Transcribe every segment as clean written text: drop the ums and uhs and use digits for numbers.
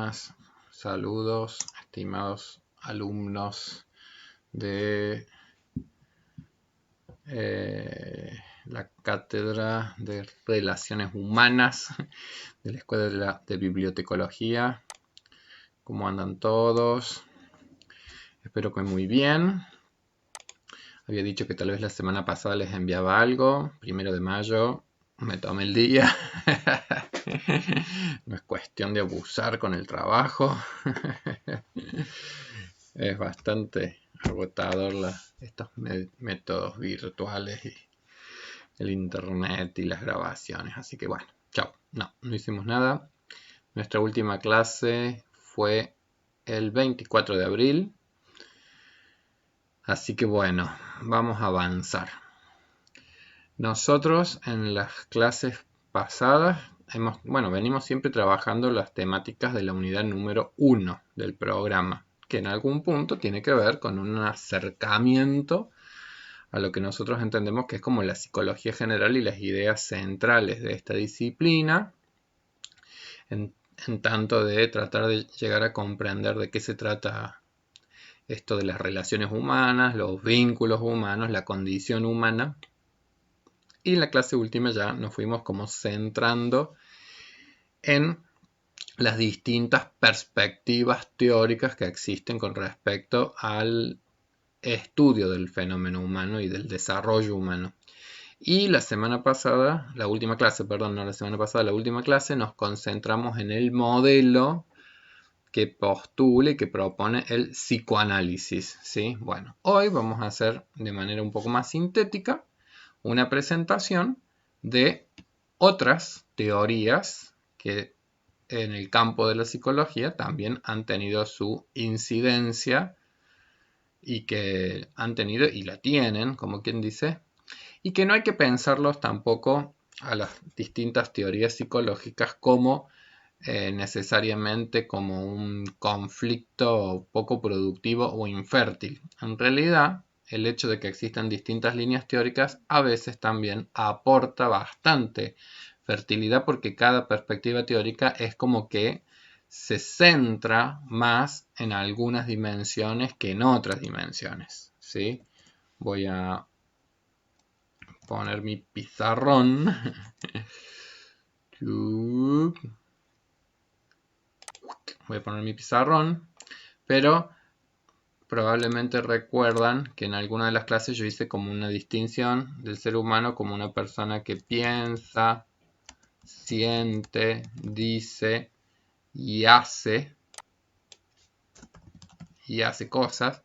buenas. Saludos, estimados alumnos de la Cátedra de Relaciones Humanas de la Escuela de Bibliotecología. ¿Cómo andan todos? Espero que muy bien. Había dicho que tal vez la semana pasada les enviaba algo. 1 de mayo, me tomé el día. No es cuestión de abusar con el trabajo. Es bastante agotador estos métodos virtuales y el internet y las grabaciones. Así que bueno, chao. No hicimos nada. Nuestra última clase fue el 24 de abril. Así que bueno, vamos a avanzar. Nosotros en las clases pasadas venimos siempre trabajando las temáticas de la unidad número 1 del programa, que en algún punto tiene que ver con un acercamiento a lo que nosotros entendemos que es como la psicología general y las ideas centrales de esta disciplina, en tanto de tratar de llegar a comprender de qué se trata esto de las relaciones humanas, los vínculos humanos, la condición humana. Y en la clase última ya nos fuimos como centrando en las distintas perspectivas teóricas que existen con respecto al estudio del fenómeno humano y del desarrollo humano. Y la última clase nos concentramos en el modelo que postula y que propone el psicoanálisis, ¿sí? Bueno, hoy vamos a hacer de manera un poco más sintética una presentación de otras teorías que en el campo de la psicología también han tenido su incidencia y que han tenido y la tienen, como quien dice, y que no hay que pensarlos tampoco a las distintas teorías psicológicas como necesariamente como un conflicto poco productivo o infértil. En realidad, el hecho de que existan distintas líneas teóricas a veces también aporta bastante fertilidad porque cada perspectiva teórica es como que se centra más en algunas dimensiones que en otras dimensiones, ¿sí? Voy a poner mi pizarrón. Voy a poner mi pizarrón, pero probablemente recuerdan que en alguna de las clases yo hice como una distinción del ser humano como una persona que piensa, siente, dice y hace cosas.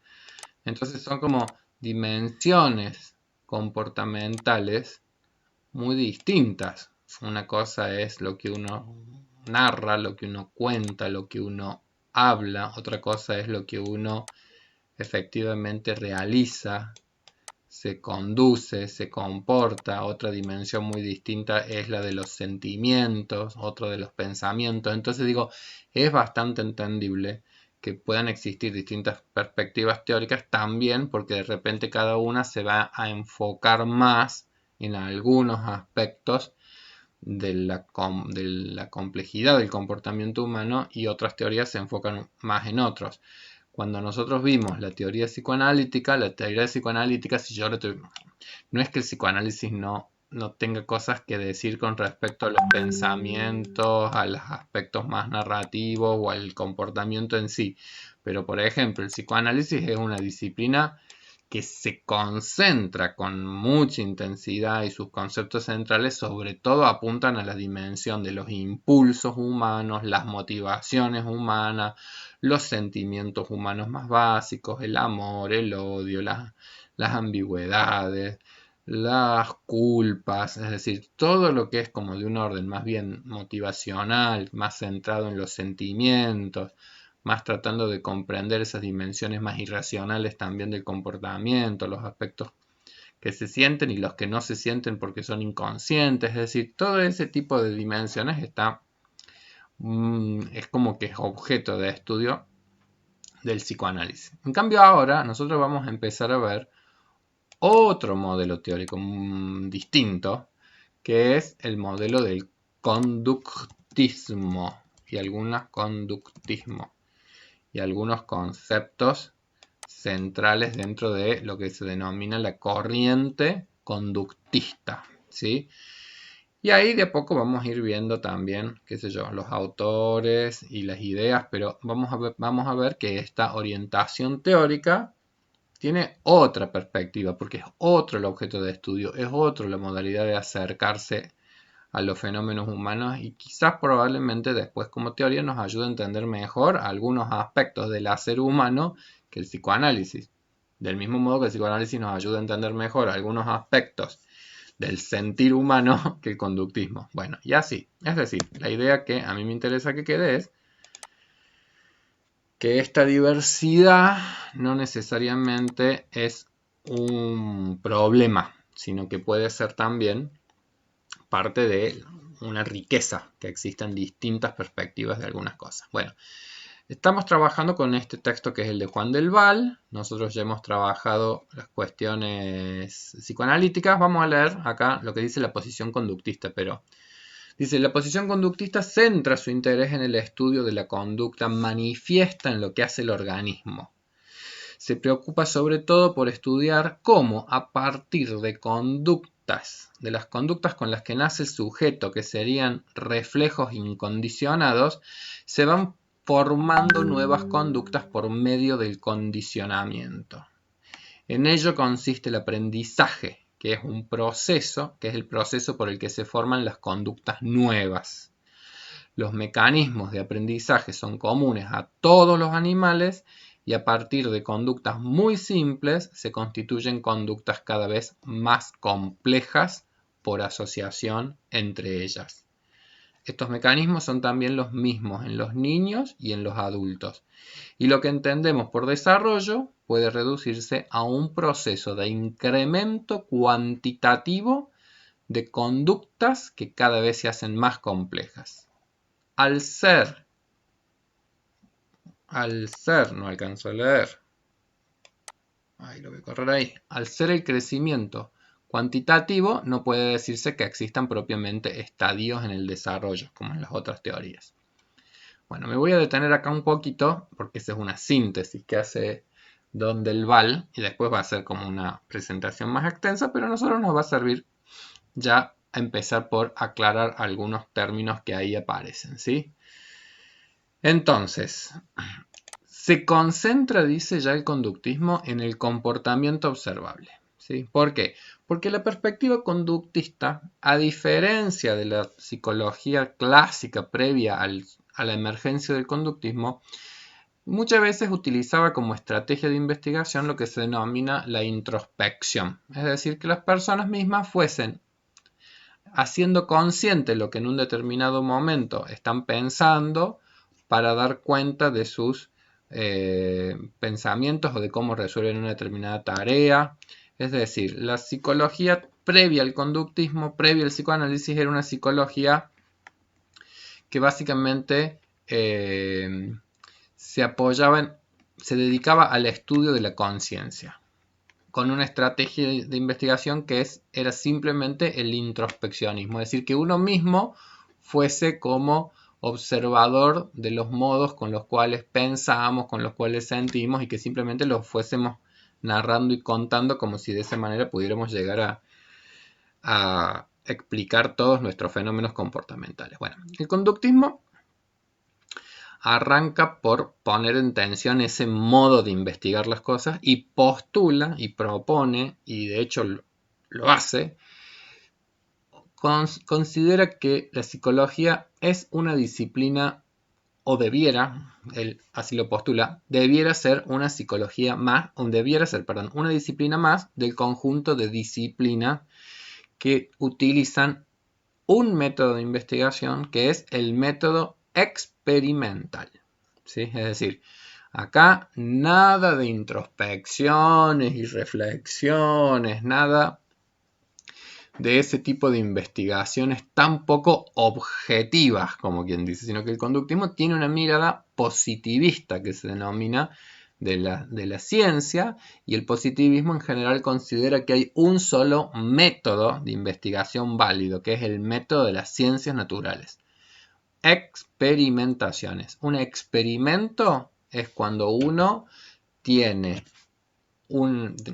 Entonces son como dimensiones comportamentales muy distintas. Una cosa es lo que uno narra, lo que uno cuenta, lo que uno habla. Otra cosa es lo que uno efectivamente realiza, se conduce, se comporta. Otra dimensión muy distinta es la de los sentimientos, otra de los pensamientos. Entonces digo, es bastante entendible que puedan existir distintas perspectivas teóricas también porque de repente cada una se va a enfocar más en algunos aspectos de la complejidad del comportamiento humano y otras teorías se enfocan más en otros. Cuando nosotros vimos la teoría psicoanalítica, si yo no es que el psicoanálisis no tenga cosas que decir con respecto a los pensamientos, a los aspectos más narrativos o al comportamiento en sí, pero por ejemplo el psicoanálisis es una disciplina que se concentra con mucha intensidad y sus conceptos centrales sobre todo apuntan a la dimensión de los impulsos humanos, las motivaciones humanas, los sentimientos humanos más básicos, el amor, el odio, las ambigüedades, las culpas, es decir, todo lo que es como de un orden más bien motivacional, más centrado en los sentimientos, más tratando de comprender esas dimensiones más irracionales también del comportamiento, los aspectos que se sienten y los que no se sienten porque son inconscientes, es decir, todo ese tipo de dimensiones es como que es objeto de estudio del psicoanálisis. En cambio ahora nosotros vamos a empezar a ver otro modelo teórico distinto, que es el modelo del conductismo. y algunos conductismo y algunos conceptos centrales dentro de lo que se denomina la corriente conductista, ¿sí? Y ahí de a poco vamos a ir viendo también, qué sé yo, los autores y las ideas, pero vamos a ver que esta orientación teórica tiene otra perspectiva, porque es otro el objeto de estudio, es otro la modalidad de acercarse a los fenómenos humanos y quizás probablemente después como teoría nos ayude a entender mejor algunos aspectos del hacer humano que el psicoanálisis. Del mismo modo que el psicoanálisis nos ayuda a entender mejor algunos aspectos del sentir humano que el conductismo. Bueno, y así. Es decir, la idea que a mí me interesa que quede es que esta diversidad no necesariamente es un problema, sino que puede ser también parte de una riqueza que existen distintas perspectivas de algunas cosas. Bueno, estamos trabajando con este texto que es el de Juan del Val. Nosotros ya hemos trabajado las cuestiones psicoanalíticas. Vamos a leer acá lo que dice la posición conductista, pero dice, la posición conductista centra su interés en el estudio de la conducta manifiesta en lo que hace el organismo. Se preocupa sobre todo por estudiar cómo, a partir de las conductas con las que nace el sujeto, que serían reflejos incondicionados, se van formando nuevas conductas por medio del condicionamiento. En ello consiste el aprendizaje, que es un proceso, que es el proceso por el que se forman las conductas nuevas. Los mecanismos de aprendizaje son comunes a todos los animales y a partir de conductas muy simples se constituyen conductas cada vez más complejas por asociación entre ellas. Estos mecanismos son también los mismos en los niños y en los adultos. Y lo que entendemos por desarrollo puede reducirse a un proceso de incremento cuantitativo de conductas que cada vez se hacen más complejas. Al ser, no alcanzo a leer, ahí lo voy a correr ahí, al ser el crecimiento cuantitativo no puede decirse que existan propiamente estadios en el desarrollo, como en las otras teorías. Bueno, me voy a detener acá un poquito, porque esa es una síntesis que hace Don del Val, y después va a ser como una presentación más extensa, pero a nosotros nos va a servir ya a empezar por aclarar algunos términos que ahí aparecen, ¿sí? Entonces, se concentra, dice ya el conductismo, en el comportamiento observable. ¿Sí? ¿Por qué? Porque la perspectiva conductista, a diferencia de la psicología clásica previa a la emergencia del conductismo, muchas veces utilizaba como estrategia de investigación lo que se denomina la introspección. Es decir, que las personas mismas fuesen haciendo consciente lo que en un determinado momento están pensando para dar cuenta de sus pensamientos o de cómo resuelven una determinada tarea. Es decir, la psicología previa al conductismo, previa al psicoanálisis, era una psicología que básicamente se dedicaba al estudio de la conciencia, con una estrategia de investigación que era simplemente el introspeccionismo, es decir, que uno mismo fuese como observador de los modos con los cuales pensamos, con los cuales sentimos y que simplemente los fuésemos narrando y contando como si de esa manera pudiéramos llegar a explicar todos nuestros fenómenos comportamentales. Bueno, el conductismo arranca por poner en tensión ese modo de investigar las cosas y postula y propone, y de hecho lo hace, considera que la psicología es una disciplina, o debiera, él así lo postula, debiera ser una psicología más, o debiera ser, perdón, una disciplina más del conjunto de disciplinas que utilizan un método de investigación que es el método experimental. ¿Sí? Es decir, acá nada de introspecciones y reflexiones, nada de ese tipo de investigaciones tan poco objetivas, como quien dice, sino que el conductismo tiene una mirada positivista que se denomina de la ciencia, y el positivismo en general considera que hay un solo método de investigación válido, que es el método de las ciencias naturales. experimentaciones. Un experimento es cuando uno tiene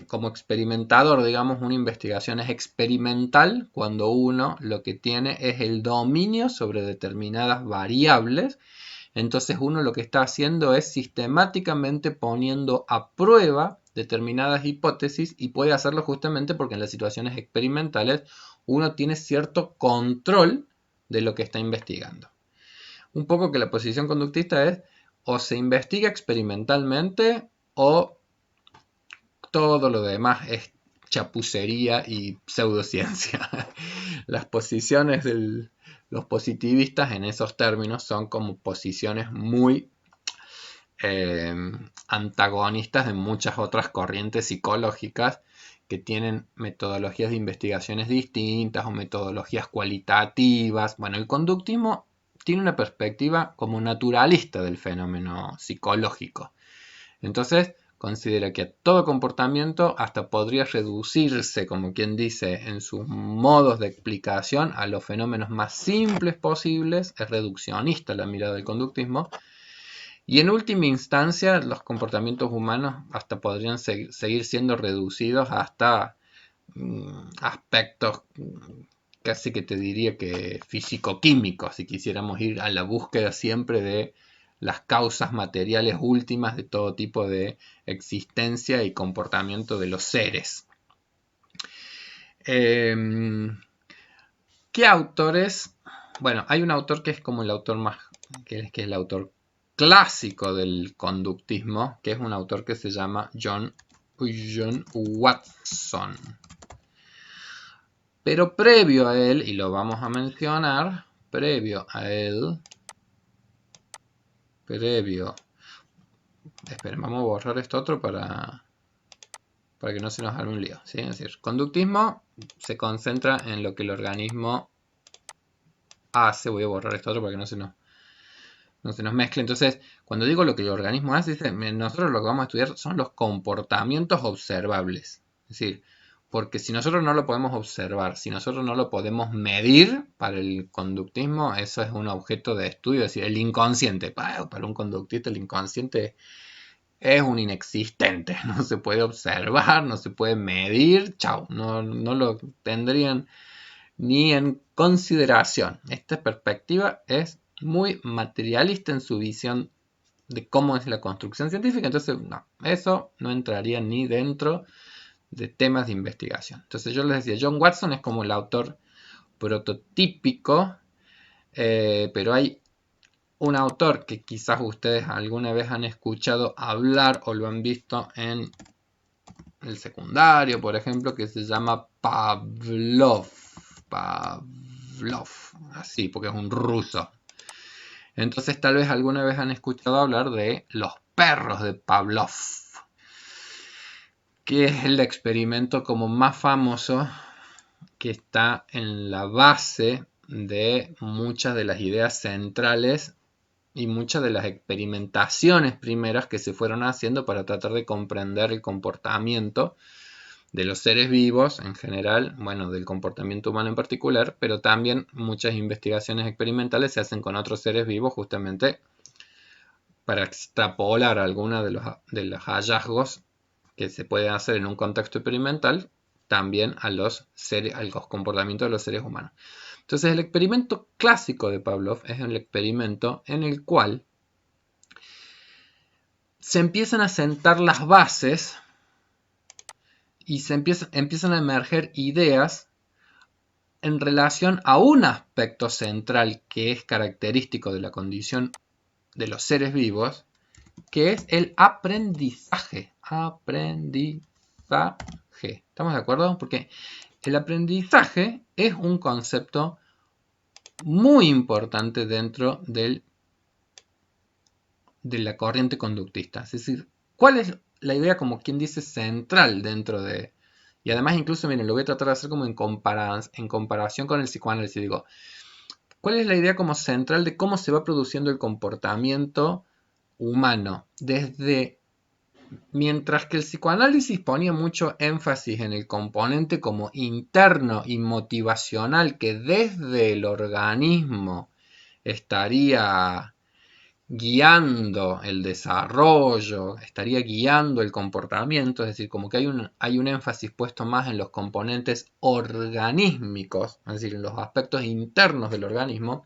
como experimentador, digamos, una investigación es experimental cuando uno lo que tiene es el dominio sobre determinadas variables. Entonces uno lo que está haciendo es sistemáticamente poniendo a prueba determinadas hipótesis y puede hacerlo justamente porque en las situaciones experimentales uno tiene cierto control de lo que está investigando. Un poco que la posición conductista es o se investiga experimentalmente o todo lo demás es chapucería y pseudociencia. Las posiciones de los positivistas en esos términos son como posiciones muy antagonistas de muchas otras corrientes psicológicas que tienen metodologías de investigaciones distintas o metodologías cualitativas. Bueno, el conductismo tiene una perspectiva como naturalista del fenómeno psicológico. Entonces, considera que todo comportamiento hasta podría reducirse, como quien dice, en sus modos de explicación a los fenómenos más simples posibles. Es reduccionista la mirada del conductismo. Y en última instancia, los comportamientos humanos hasta podrían seguir siendo reducidos hasta aspectos casi que te diría que físico-químicos, si quisiéramos ir a la búsqueda siempre de las causas materiales últimas de todo tipo de existencia y comportamiento de los seres. ¿Qué autores? Bueno, hay un autor que es como el autor más, que es el autor clásico del conductismo, que es un autor que se llama John Watson. Pero previo a él, y lo vamos a mencionar, previo, esperen, vamos a borrar esto otro para que no se nos haga un lío, ¿sí? Es decir, conductismo se concentra en lo que el organismo hace. Voy a borrar esto otro para que no se nos mezcle. Entonces, cuando digo lo que el organismo hace, nosotros lo que vamos a estudiar son los comportamientos observables. Es decir, porque si nosotros no lo podemos observar, si nosotros no lo podemos medir, para el conductismo eso es un objeto de estudio. Es decir, el inconsciente, para un conductista el inconsciente es un inexistente, no se puede observar, no se puede medir, chau, no lo tendrían ni en consideración. Esta perspectiva es muy materialista en su visión de cómo es la construcción científica, entonces no, eso no entraría ni dentro de temas de investigación. Entonces yo les decía, John Watson es como el autor prototípico, pero hay un autor que quizás ustedes alguna vez han escuchado hablar o lo han visto en el secundario, por ejemplo, que se llama Pavlov, así, porque es un ruso. Entonces tal vez alguna vez han escuchado hablar de los perros de Pavlov, que es el experimento como más famoso que está en la base de muchas de las ideas centrales y muchas de las experimentaciones primeras que se fueron haciendo para tratar de comprender el comportamiento de los seres vivos en general, bueno, del comportamiento humano en particular, pero también muchas investigaciones experimentales se hacen con otros seres vivos justamente para extrapolar algunos de los hallazgos que se pueden hacer en un contexto experimental también a los comportamientos de los seres humanos. Entonces el experimento clásico de Pavlov es el experimento en el cual se empiezan a sentar las bases y se empiezan a emerger ideas en relación a un aspecto central que es característico de la condición de los seres vivos, que es el aprendizaje. ¿Estamos de acuerdo? Porque el aprendizaje es un concepto muy importante dentro de la corriente conductista. Es decir, ¿cuál es la idea, como quien dice, central dentro de... Y además incluso, miren, lo voy a tratar de hacer como en comparación con el psicoanálisis. Digo, ¿cuál es la idea como central de cómo se va produciendo el comportamiento humano? Mientras que el psicoanálisis ponía mucho énfasis en el componente como interno y motivacional que desde el organismo estaría guiando el desarrollo, estaría guiando el comportamiento, es decir, como que hay un énfasis puesto más en los componentes organísmicos, es decir, en los aspectos internos del organismo.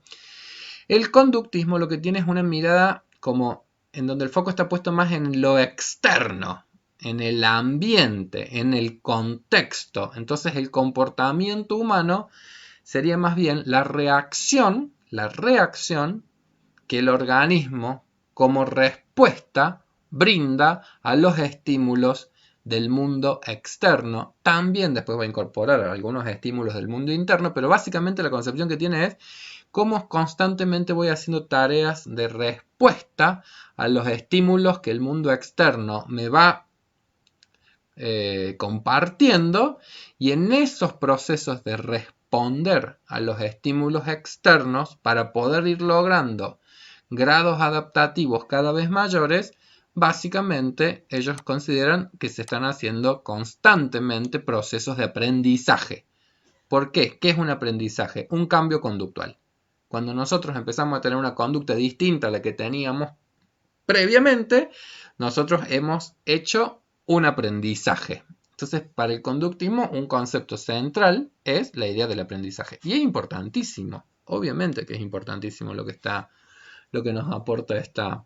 El conductismo lo que tiene es una mirada como en donde el foco está puesto más en lo externo, en el ambiente, en el contexto. Entonces el comportamiento humano sería más bien la reacción que el organismo como respuesta brinda a los estímulos del mundo externo. También después va a incorporar algunos estímulos del mundo interno, pero básicamente la concepción que tiene es cómo constantemente voy haciendo tareas de respuesta a los estímulos que el mundo externo me va compartiendo, y en esos procesos de responder a los estímulos externos para poder ir logrando grados adaptativos cada vez mayores, básicamente ellos consideran que se están haciendo constantemente procesos de aprendizaje. ¿Por qué? ¿Qué es un aprendizaje? Un cambio conductual. Cuando nosotros empezamos a tener una conducta distinta a la que teníamos previamente, nosotros hemos hecho un aprendizaje. Entonces, para el conductismo, un concepto central es la idea del aprendizaje. Y es importantísimo, obviamente que es importantísimo lo que nos aporta esta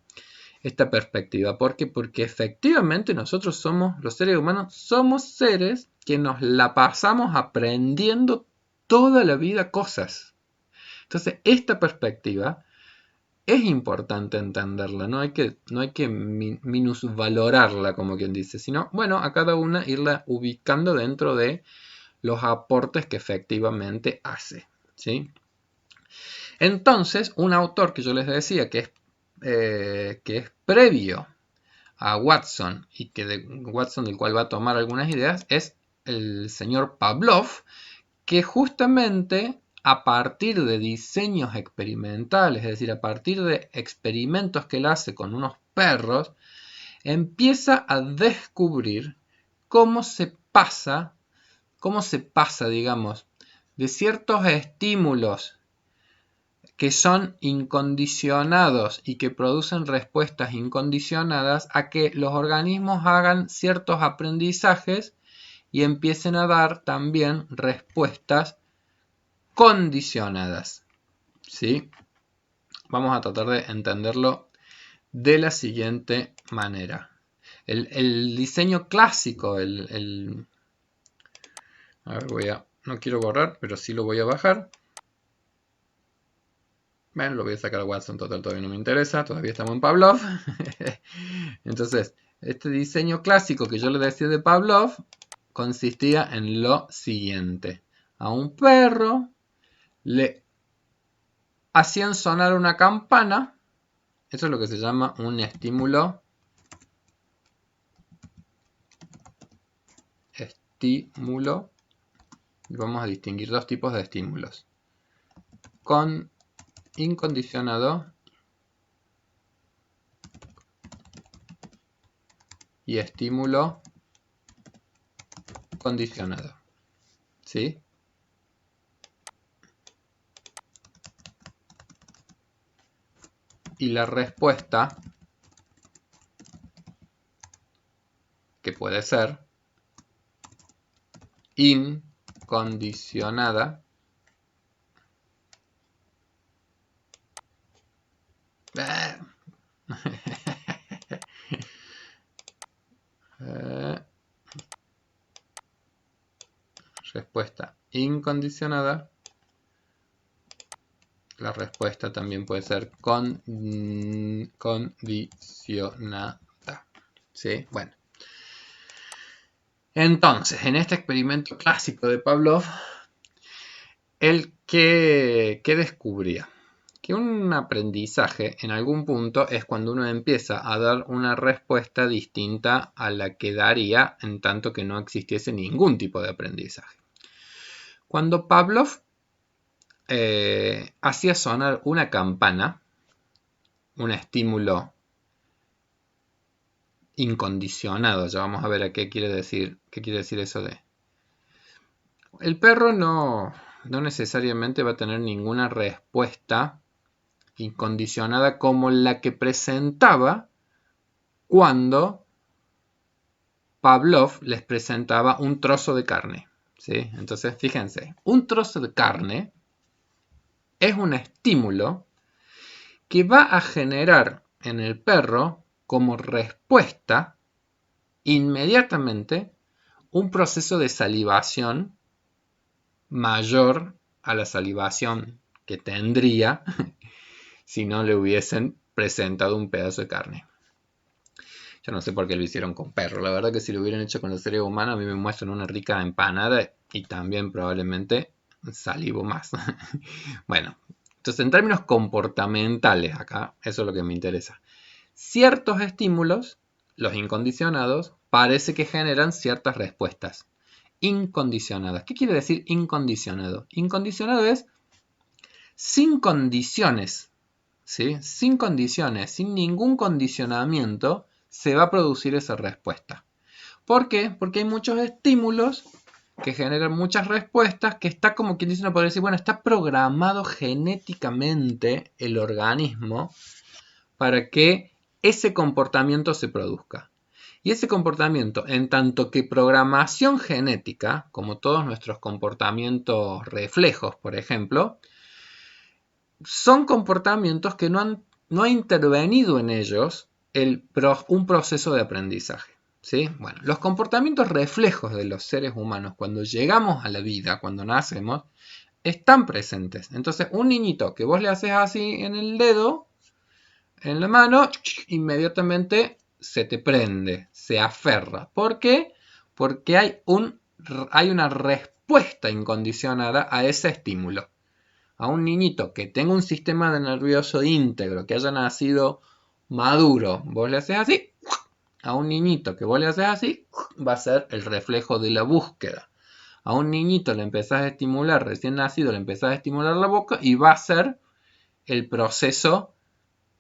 perspectiva. ¿Por qué? Porque efectivamente nosotros somos, los seres humanos, somos seres que nos la pasamos aprendiendo toda la vida cosas. Entonces, esta perspectiva es importante entenderla, no hay que minusvalorarla, como quien dice, sino, bueno, a cada una irla ubicando dentro de los aportes que efectivamente hace, ¿sí? Entonces, un autor que yo les decía que es previo a Watson y que de Watson del cual va a tomar algunas ideas es el señor Pavlov, que justamente a partir de diseños experimentales, es decir, a partir de experimentos que él hace con unos perros, empieza a descubrir cómo se pasa, digamos, de ciertos estímulos que son incondicionados y que producen respuestas incondicionadas a que los organismos hagan ciertos aprendizajes y empiecen a dar también respuestas condicionadas, ¿sí? Vamos a tratar de entenderlo de la siguiente manera. El diseño clásico, a ver, no quiero borrar, pero sí lo voy a bajar. Bueno, lo voy a sacar a Watson, total, todavía no me interesa, todavía estamos en Pavlov. Entonces, este diseño clásico que yo le decía de Pavlov consistía en lo siguiente. A un perro le hacían sonar una campana. Eso es lo que se llama un estímulo. Y vamos a distinguir dos tipos de estímulos. Con incondicionado y estímulo condicionado. ¿Sí? Y la respuesta, que puede ser incondicionada, respuesta incondicionada. La respuesta también puede ser condicionada. ¿Sí? Bueno. Entonces, en este experimento clásico de Pavlov, él ¿qué descubría? Que un aprendizaje en algún punto es cuando uno empieza a dar una respuesta distinta a la que daría en tanto que no existiese ningún tipo de aprendizaje. Cuando Pavlov hacía sonar una campana, un estímulo incondicionado, ya vamos a ver a qué quiere decir eso de... El perro no necesariamente va a tener ninguna respuesta incondicionada como la que presentaba cuando Pavlov les presentaba un trozo de carne, ¿sí? Entonces, fíjense, un trozo de carne es un estímulo que va a generar en el perro como respuesta inmediatamente un proceso de salivación mayor a la salivación que tendría si no le hubiesen presentado un pedazo de carne. Yo no sé por qué lo hicieron con perro. La verdad que si lo hubieran hecho con los seres humanos, a mí me muestran una rica empanada y también probablemente salivo más. Bueno, entonces en términos comportamentales acá, eso es lo que me interesa. Ciertos estímulos, los incondicionados, parece que generan ciertas respuestas incondicionadas. ¿Qué quiere decir incondicionado? Incondicionado es sin condiciones, ¿sí? Sin condiciones, sin ningún condicionamiento, se va a producir esa respuesta. ¿Por qué? Porque hay muchos estímulos que generan muchas respuestas, que está como quien dice, uno podría decir, bueno, está programado genéticamente el organismo para que ese comportamiento se produzca. Y ese comportamiento, en tanto que programación genética, como todos nuestros comportamientos reflejos, por ejemplo, son comportamientos que no ha intervenido en ellos un proceso de aprendizaje. ¿Sí? Bueno, los comportamientos reflejos de los seres humanos cuando llegamos a la vida, cuando nacemos, están presentes. Entonces, un niñito que vos le haces así en el dedo, en la mano, inmediatamente se te prende, se aferra. ¿Por qué? Porque hay una respuesta incondicionada a ese estímulo. A un niñito que tenga un sistema nervioso íntegro, que haya nacido maduro, vos le haces así, a un niñito que vos le haces así, va a ser el reflejo de la búsqueda. A un niñito le empezás a estimular, recién nacido, le empezás a estimular la boca y va a ser el proceso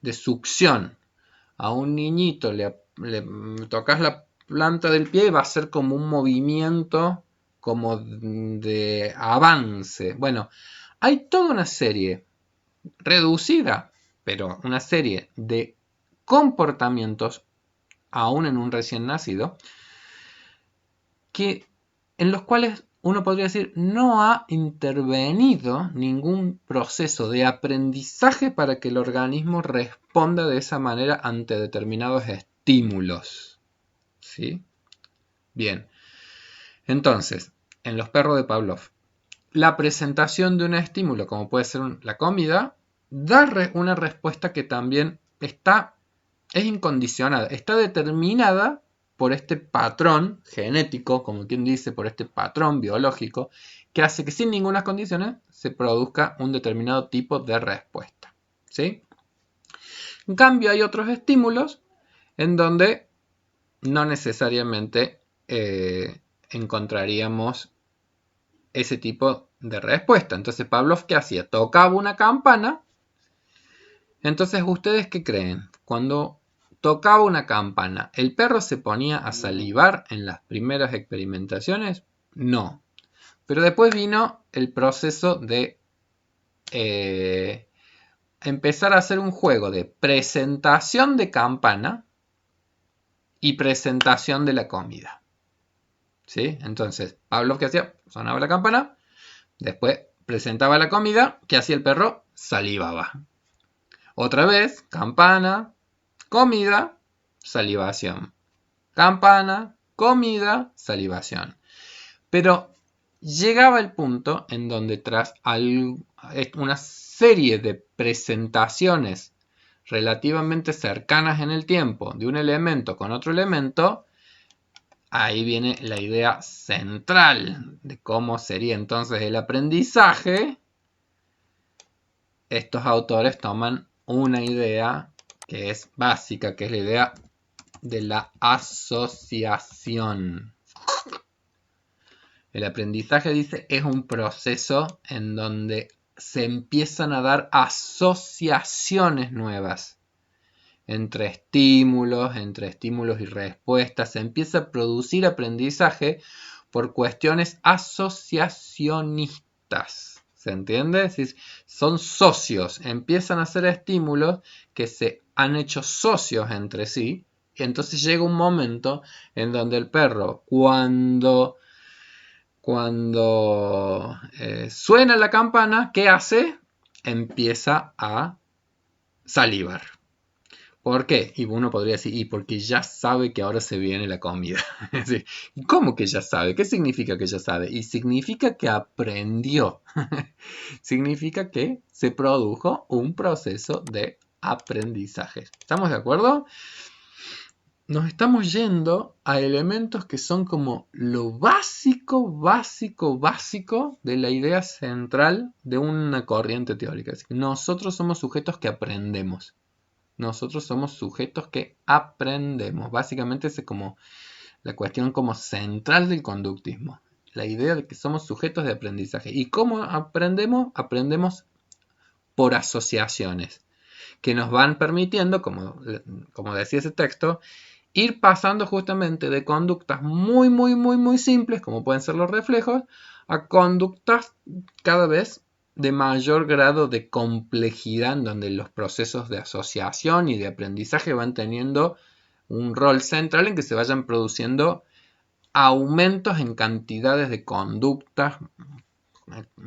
de succión. A un niñito le tocas la planta del pie y va a ser como un movimiento como de avance. Bueno, hay toda una serie reducida, pero una serie de comportamientos, aún en un recién nacido, en los cuales uno podría decir no ha intervenido ningún proceso de aprendizaje para que el organismo responda de esa manera ante determinados estímulos. ¿Sí? Bien. Entonces, en los perros de Pavlov, la presentación de un estímulo, como puede ser la comida, da una respuesta que también es incondicionada, está determinada por este patrón genético, como quien dice, por este patrón biológico, que hace que sin ninguna condición se produzca un determinado tipo de respuesta. ¿Sí? En cambio, hay otros estímulos en donde no necesariamente encontraríamos ese tipo de respuesta. Entonces, Pavlov, ¿qué hacía? Tocaba una campana. Entonces, ¿ustedes qué creen? Cuando tocaba una campana, ¿el perro se ponía a salivar en las primeras experimentaciones? No. Pero después vino el proceso de empezar a hacer un juego de presentación de campana y presentación de la comida. ¿Sí? Entonces, Pavlov, ¿qué hacía? Sonaba la campana, después presentaba la comida, ¿qué hacía el perro? Salivaba. Otra vez, campana, comida, salivación. Campana, comida, salivación. Pero llegaba el punto en donde tras una serie de presentaciones relativamente cercanas en el tiempo de un elemento con otro elemento, ahí viene la idea central de cómo sería entonces el aprendizaje. Estos autores toman una idea que es básica, que es la idea de la asociación. El aprendizaje, dice, es un proceso en donde se empiezan a dar asociaciones nuevas entre estímulos y respuestas. Se empieza a producir aprendizaje por cuestiones asociacionistas. ¿Se entiende? Son socios, empiezan a hacer estímulos que se han hecho socios entre sí. Y entonces llega un momento en donde el perro, cuando suena la campana, ¿qué hace? Empieza a salivar. ¿Por qué? Y uno podría decir, y porque ya sabe que ahora se viene la comida. ¿Cómo que ya sabe? ¿Qué significa que ya sabe? Y significa que aprendió. Significa que se produjo un proceso de aprendizaje. ¿Estamos de acuerdo? Nos estamos yendo a elementos que son como lo básico de la idea central de una corriente teórica. Es decir, nosotros somos sujetos que aprendemos. Nosotros somos sujetos que aprendemos. Básicamente es como la cuestión como central del conductismo. La idea de que somos sujetos de aprendizaje. ¿Y cómo aprendemos? Aprendemos por asociaciones que nos van permitiendo, como decía ese texto, ir pasando justamente de conductas muy simples, como pueden ser los reflejos, a conductas cada vez de mayor grado de complejidad, en donde los procesos de asociación y de aprendizaje van teniendo un rol central en que se vayan produciendo aumentos en cantidades de conductas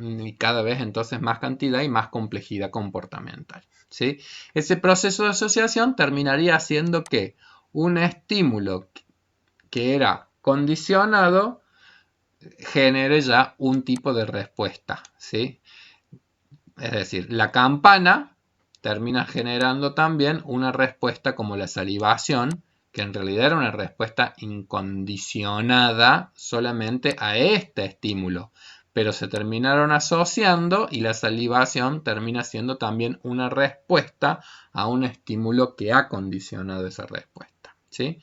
y cada vez entonces más cantidad y más complejidad comportamental, ¿sí? Ese proceso de asociación terminaría haciendo que un estímulo que era condicionado genere ya un tipo de respuesta, ¿sí? Es decir, la campana termina generando también una respuesta como la salivación, que en realidad era una respuesta incondicionada solamente a este estímulo, pero se terminaron asociando y la salivación termina siendo también una respuesta a un estímulo que ha condicionado esa respuesta, ¿sí?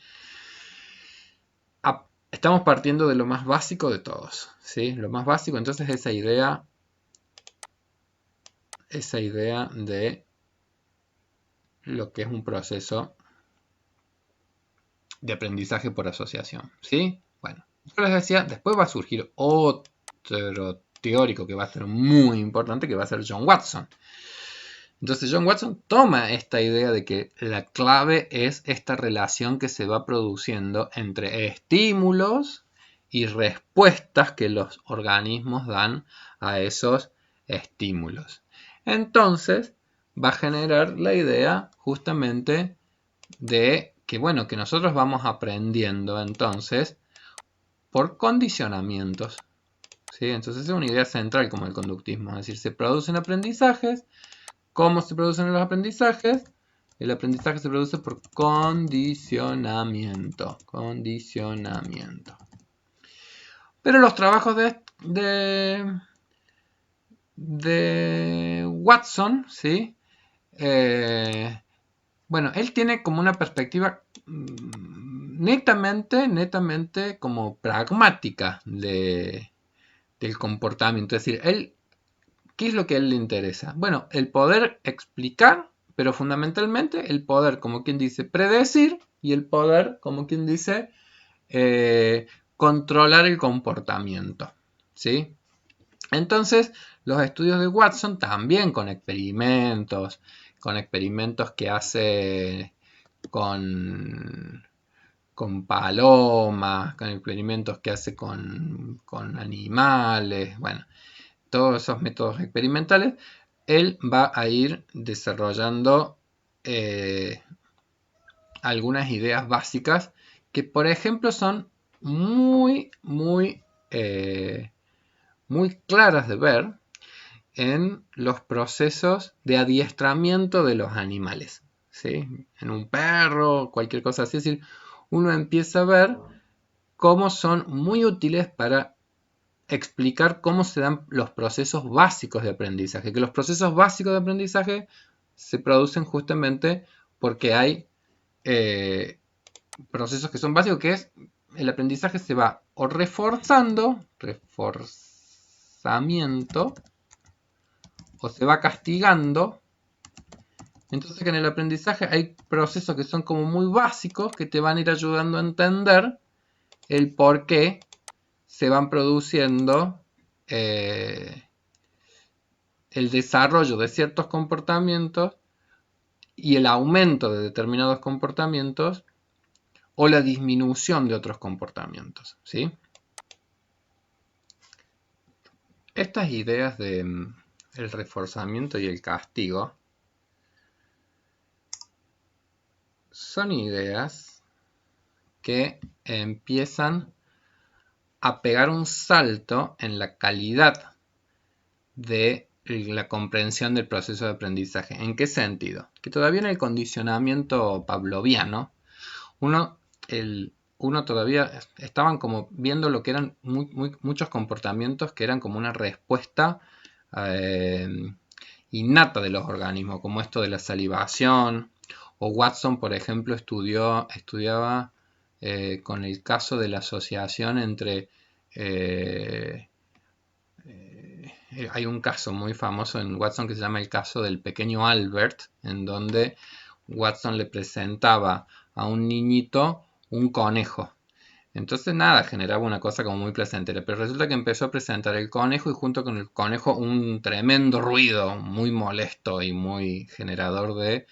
Estamos partiendo de lo más básico de todos, ¿sí? Lo más básico, entonces esa idea de lo que es un proceso de aprendizaje por asociación, ¿sí? Bueno, yo les decía, después va a surgir otro teórico que va a ser muy importante, que va a ser John Watson. Entonces John Watson toma esta idea de que la clave es esta relación que se va produciendo entre estímulos y respuestas que los organismos dan a esos estímulos. Entonces va a generar la idea justamente de que, bueno, que nosotros vamos aprendiendo entonces por condicionamientos, ¿sí? Entonces es una idea central como el conductismo, es decir, se producen aprendizajes. ¿Cómo se producen los aprendizajes? El aprendizaje se produce por condicionamiento. Pero los trabajos de Watson, ¿sí? Bueno, él tiene como una perspectiva netamente como pragmática del comportamiento. Es decir, ¿qué es lo que a él le interesa? Bueno, el poder explicar, pero fundamentalmente el poder, como quien dice, predecir, y el poder, como quien dice, controlar el comportamiento, ¿sí? Entonces, los estudios de Watson también con experimentos que hace con palomas, con experimentos que hace con animales, bueno, todos esos métodos experimentales, él va a ir desarrollando algunas ideas básicas que, por ejemplo, son muy claras de ver en los procesos de adiestramiento de los animales, ¿sí? En un perro, cualquier cosa así, es decir, uno empieza a ver cómo son muy útiles para explicar cómo se dan los procesos básicos de aprendizaje, que los procesos básicos de aprendizaje se producen justamente porque hay procesos que son básicos, que es el aprendizaje se va o reforzamiento, o se va castigando. Entonces que en el aprendizaje hay procesos que son como muy básicos que te van a ir ayudando a entender el por qué se van produciendo el desarrollo de ciertos comportamientos y el aumento de determinados comportamientos o la disminución de otros comportamientos, ¿sí? Estas ideas de el reforzamiento y el castigo son ideas que empiezan a pegar un salto en la calidad de la comprensión del proceso de aprendizaje. ¿En qué sentido? Que todavía en el condicionamiento pavloviano, uno todavía estaban como viendo lo que eran muchos comportamientos que eran como una respuesta innata de los organismos, como esto de la salivación, o Watson, por ejemplo, estudiaba con el caso de la asociación entre hay un caso muy famoso en Watson que se llama el caso del pequeño Albert, en donde Watson le presentaba a un niñito un conejo. Entonces nada, generaba una cosa como muy placentera, pero resulta que empezó a presentar el conejo y junto con el conejo un tremendo ruido, muy molesto y muy generador de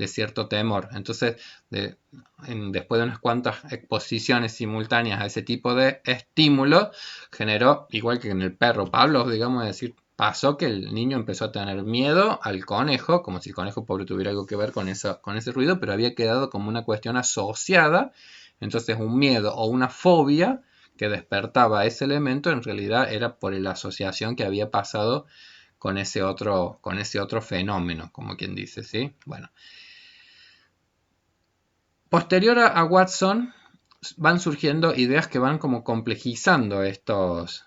cierto temor. Entonces, después de unas cuantas exposiciones simultáneas a ese tipo de estímulos, generó, igual que en el perro Pablo, digamos, es decir, pasó que el niño empezó a tener miedo al conejo, como si el conejo pobre tuviera algo que ver con ese ruido, pero había quedado como una cuestión asociada. Entonces un miedo o una fobia que despertaba ese elemento en realidad era por la asociación que había pasado con ese otro fenómeno, como quien dice, ¿sí? Bueno. Posterior a Watson van surgiendo ideas que van como complejizando estos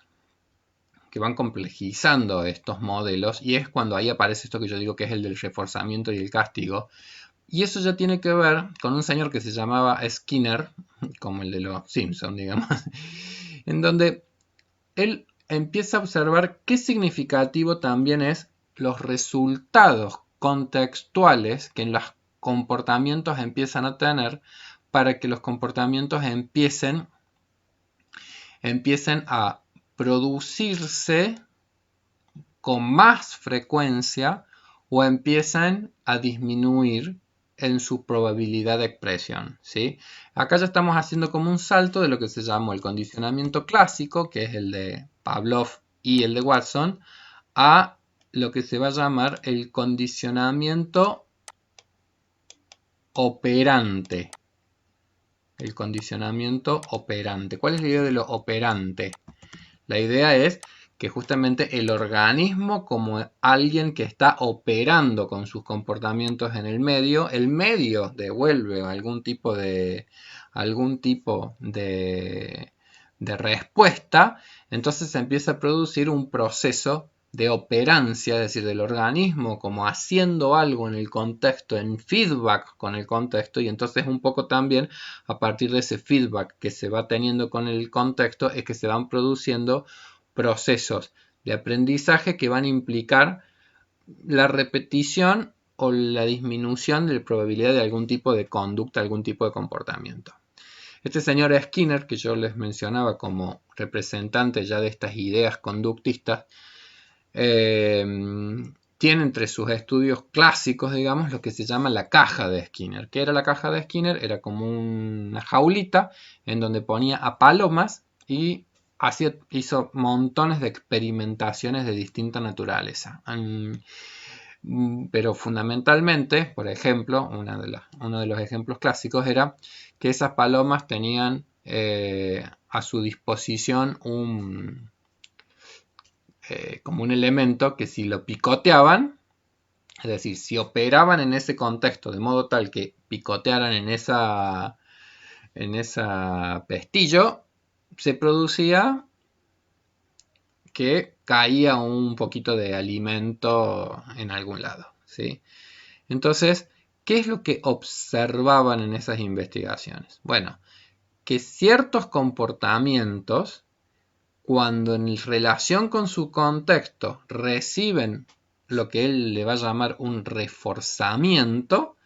modelos, y es cuando ahí aparece esto que yo digo que es el del reforzamiento y el castigo. Y eso ya tiene que ver con un señor que se llamaba Skinner, como el de los Simpsons, digamos, en donde él empieza a observar qué significativo también es los resultados contextuales que los comportamientos empiezan a tener para que los comportamientos empiecen a producirse con más frecuencia o empiezan a disminuir en su probabilidad de expresión, ¿sí? Acá ya estamos haciendo como un salto de lo que se llamó el condicionamiento clásico, que es el de Pavlov y el de Watson, a lo que se va a llamar el condicionamiento operante. El condicionamiento operante. ¿Cuál es la idea de lo operante? La idea es que justamente el organismo, como alguien que está operando con sus comportamientos en el medio devuelve algún tipo de respuesta. Entonces se empieza a producir un proceso de operancia, es decir, del organismo como haciendo algo en el contexto, en feedback con el contexto, y entonces un poco también a partir de ese feedback que se va teniendo con el contexto es que se van produciendo procesos de aprendizaje que van a implicar la repetición o la disminución de la probabilidad de algún tipo de conducta, algún tipo de comportamiento. Este señor Skinner, que yo les mencionaba como representante ya de estas ideas conductistas, tiene entre sus estudios clásicos, digamos, lo que se llama la caja de Skinner. ¿Qué era la caja de Skinner? Era como una jaulita en donde ponía a palomas y hizo montones de experimentaciones de distinta naturaleza. Pero fundamentalmente, por ejemplo, uno de los ejemplos clásicos era que esas palomas tenían a su disposición como un elemento que si lo picoteaban, es decir, si operaban en ese contexto de modo tal que picotearan en esa pestillo, se producía que caía un poquito de alimento en algún lado, ¿sí? Entonces, ¿qué es lo que observaban en esas investigaciones? Bueno, que ciertos comportamientos, cuando en relación con su contexto reciben lo que él le va a llamar un reforzamiento,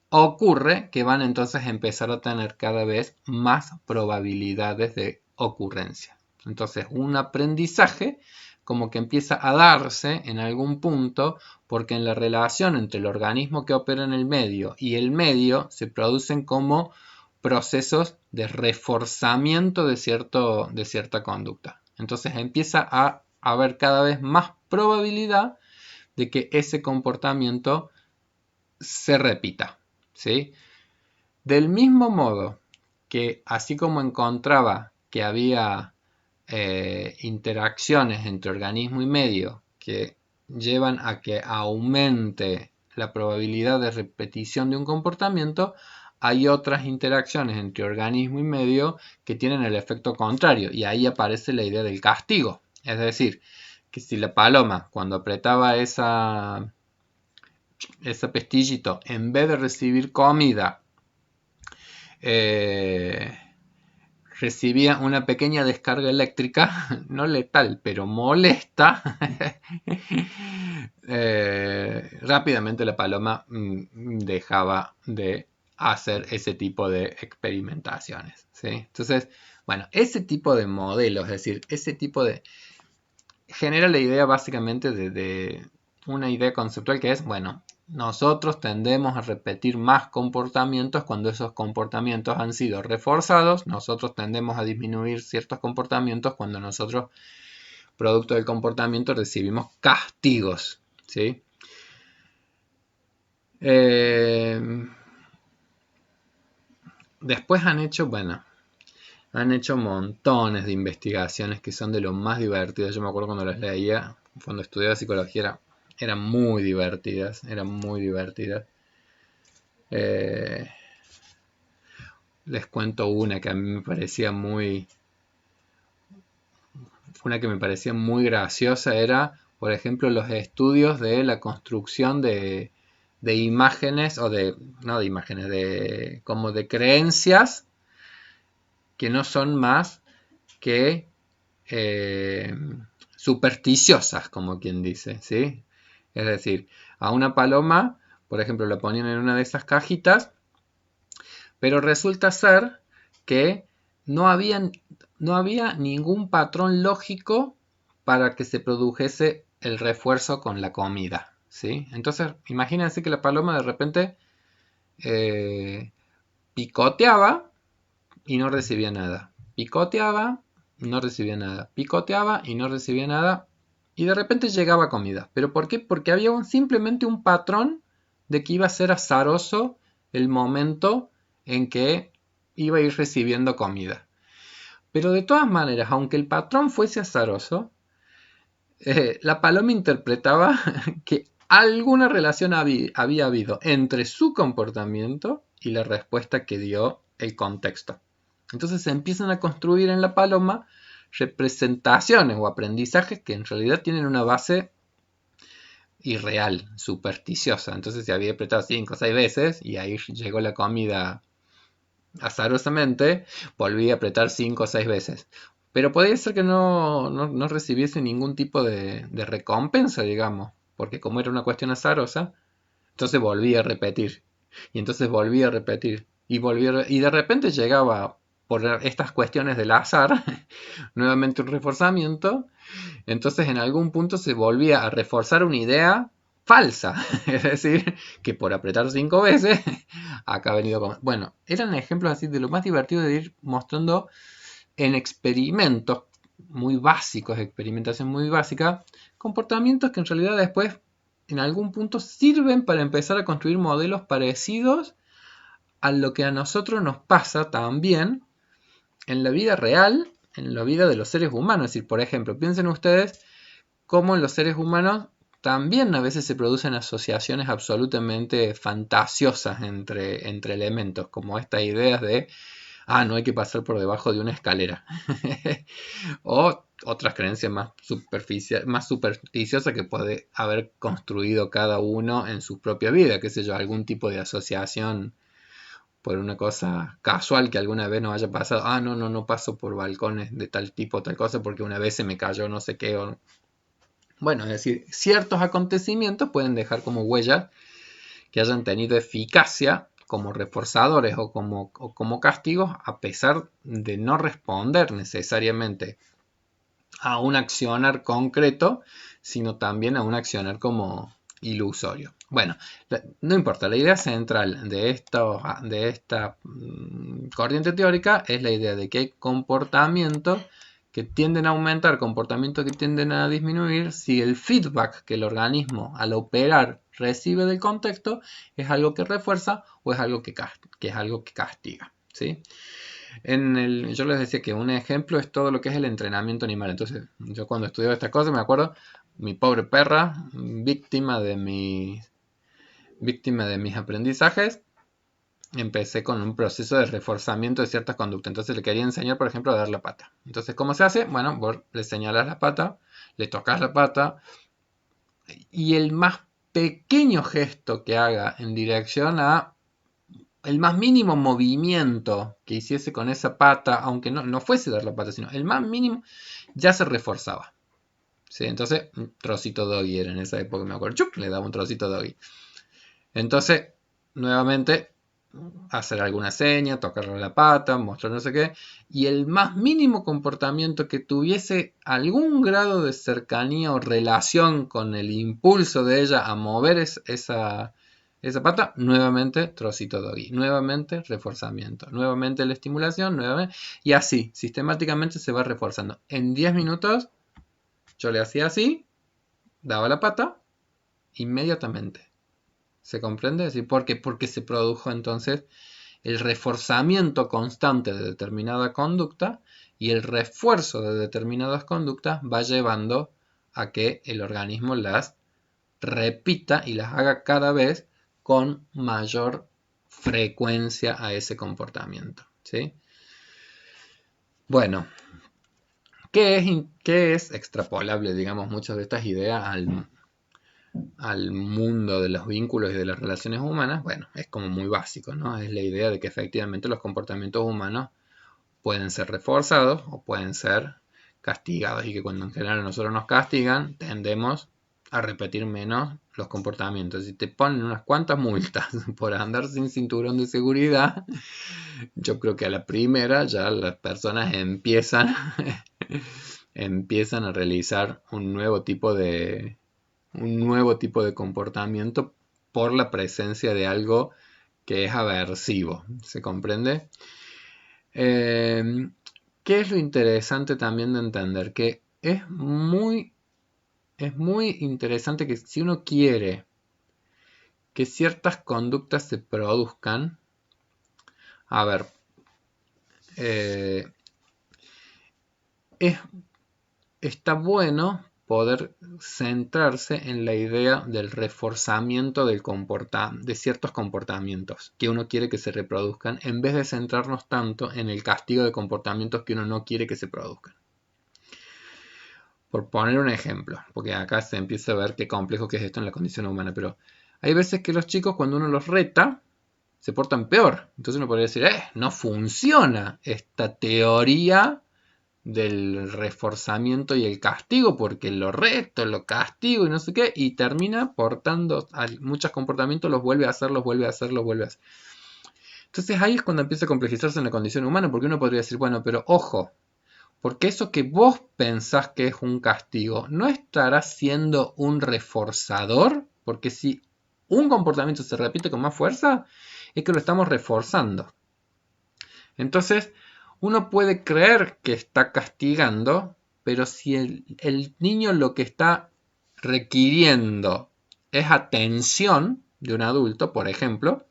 ocurre que van entonces a empezar a tener cada vez más probabilidades de ocurrencia. Entonces, un aprendizaje como que empieza a darse en algún punto, porque en la relación entre el organismo que opera en el medio y el medio se producen como procesos de reforzamiento de cierta conducta. Entonces empieza a haber cada vez más probabilidad de que ese comportamiento se repita, ¿sí? Del mismo modo que así como encontraba que había interacciones entre organismo y medio que llevan a que aumente la probabilidad de repetición de un comportamiento, hay otras interacciones entre organismo y medio que tienen el efecto contrario, y ahí aparece la idea del castigo. Es decir, que si la paloma, cuando apretaba ese pestillito, en vez de recibir comida, recibía una pequeña descarga eléctrica, no letal, pero molesta, rápidamente la paloma dejaba de hacer ese tipo de experimentaciones, ¿sí? Entonces, bueno, ese tipo de modelos, es decir, ese tipo de... genera la idea básicamente de una idea conceptual que es, bueno, nosotros tendemos a repetir más comportamientos cuando esos comportamientos han sido reforzados. Nosotros tendemos a disminuir ciertos comportamientos cuando nosotros, producto del comportamiento, recibimos castigos, ¿sí? Después han hecho, bueno, han hecho montones de investigaciones que son de lo más divertidas. Yo me acuerdo cuando las leía, cuando estudiaba psicología, eran muy divertidas, eran muy divertidas. Les cuento una que a mí me parecía muy graciosa, era, por ejemplo, los estudios de la construcción de imágenes, o de, no de imágenes, como de creencias que no son más que supersticiosas, como quien dice, ¿sí? Es decir, a una paloma, por ejemplo, la ponían en una de esas cajitas, pero resulta ser que no había ningún patrón lógico para que se produjese el refuerzo con la comida, ¿sí? Entonces, imagínense que la paloma de repente picoteaba y no recibía nada. Picoteaba, no recibía nada. Picoteaba y no recibía nada. Y de repente llegaba comida. ¿Pero por qué? Porque había simplemente un patrón de que iba a ser azaroso el momento en que iba a ir recibiendo comida. Pero de todas maneras, aunque el patrón fuese azaroso, la paloma interpretaba que alguna relación había habido entre su comportamiento y la respuesta que dio el contexto. Entonces se empiezan a construir en la paloma representaciones o aprendizajes que en realidad tienen una base irreal, supersticiosa. Entonces se había apretado 5 o 6 veces y ahí llegó la comida azarosamente, volví a apretar 5 o 6 veces. Pero podría ser que no recibiese ningún tipo de recompensa, digamos, porque como era una cuestión azarosa, entonces volví a repetir. Y entonces volví a repetir. Y de repente llegaba, por estas cuestiones del azar, nuevamente un reforzamiento. Entonces en algún punto se volvía a reforzar una idea falsa. Es decir, que por apretar 5 veces, acá ha venido con... Bueno, eran ejemplos así de lo más divertido de ir mostrando en experimentos muy básicos, experimentación muy básica, comportamientos que en realidad después en algún punto sirven para empezar a construir modelos parecidos a lo que a nosotros nos pasa también en la vida real, en la vida de los seres humanos. Es decir, por ejemplo, piensen ustedes cómo en los seres humanos también a veces se producen asociaciones absolutamente fantasiosas entre elementos, como estas ideas de, no hay que pasar por debajo de una escalera. O otras creencias más supersticiosas que puede haber construido cada uno en su propia vida, qué sé yo, algún tipo de asociación por una cosa casual que alguna vez nos haya pasado. No paso por balcones de tal tipo, tal cosa, porque una vez se me cayó no sé qué. Bueno, es decir, ciertos acontecimientos pueden dejar como huella que hayan tenido eficacia como reforzadores o como castigos, a pesar de no responder necesariamente a un accionar concreto, sino también a un accionar como ilusorio. Bueno, no importa, la idea central de esta corriente teórica es la idea de que hay comportamientos que tienden a aumentar, comportamientos que tienden a disminuir si el feedback que el organismo al operar recibe del contexto es algo que refuerza o es algo que es algo que castiga. ¿Sí? Yo les decía que un ejemplo es todo lo que es el entrenamiento animal. Entonces, yo cuando estudiaba esta cosa me acuerdo, mi pobre perra, víctima de mis aprendizajes, empecé con un proceso de reforzamiento de ciertas conductas. Entonces le quería enseñar, por ejemplo, a dar la pata. Entonces, ¿cómo se hace? Bueno, vos le señalas la pata, le tocas la pata, y el más pequeño gesto que haga en dirección a el más mínimo movimiento que hiciese con esa pata, aunque no fuese dar la pata, sino el más mínimo, ya se reforzaba. ¿Sí? Entonces, un trocito doggy era en esa época, me acuerdo, ¡chup! Le daba un trocito doggy. Entonces, nuevamente, hacer alguna seña, tocarle la pata, mostrar no sé qué, y el más mínimo comportamiento que tuviese algún grado de cercanía o relación con el impulso de ella a mover esa pata, nuevamente trocito doggy, nuevamente reforzamiento, nuevamente la estimulación, nuevamente, y así, sistemáticamente se va reforzando. En 10 minutos yo le hacía así, daba la pata, inmediatamente. ¿Se comprende? Es decir, ¿por qué? Porque se produjo entonces el reforzamiento constante de determinada conducta, y el refuerzo de determinadas conductas va llevando a que el organismo las repita y las haga cada vez con mayor frecuencia a ese comportamiento. ¿Sí? Bueno, ¿qué es extrapolable, digamos, muchas de estas ideas al mundo de los vínculos y de las relaciones humanas? Bueno, es como muy básico, ¿no? Es la idea de que efectivamente los comportamientos humanos pueden ser reforzados o pueden ser castigados, y que cuando en general nosotros nos castigan, tendemos a repetir menos los comportamientos. Si te ponen unas cuantas multas por andar sin cinturón de seguridad, yo creo que a la primera ya las personas empiezan a realizar un nuevo tipo de comportamiento por la presencia de algo que es aversivo. ¿Se comprende? ¿Qué es lo interesante también de entender? Que es muy interesante que si uno quiere que ciertas conductas se produzcan, a ver, eh, está bueno poder centrarse en la idea del reforzamiento de ciertos comportamientos que uno quiere que se reproduzcan, en vez de centrarnos tanto en el castigo de comportamientos que uno no quiere que se produzcan. Por poner un ejemplo, porque acá se empieza a ver qué complejo que es esto en la condición humana, pero hay veces que los chicos, cuando uno los reta, se portan peor. Entonces uno podría decir, no funciona esta teoría del reforzamiento y el castigo, porque lo reto, lo castigo y no sé qué, y termina portando muchos comportamientos, los vuelve a hacer, los vuelve a hacer, los vuelve a hacer. Entonces ahí es cuando empieza a complejizarse en la condición humana, porque uno podría decir, bueno, pero ojo, porque eso que vos pensás que es un castigo, ¿no estará siendo un reforzador? Porque si un comportamiento se repite con más fuerza, es que lo estamos reforzando. Entonces, uno puede creer que está castigando, pero si el niño lo que está requiriendo es atención de un adulto, por ejemplo,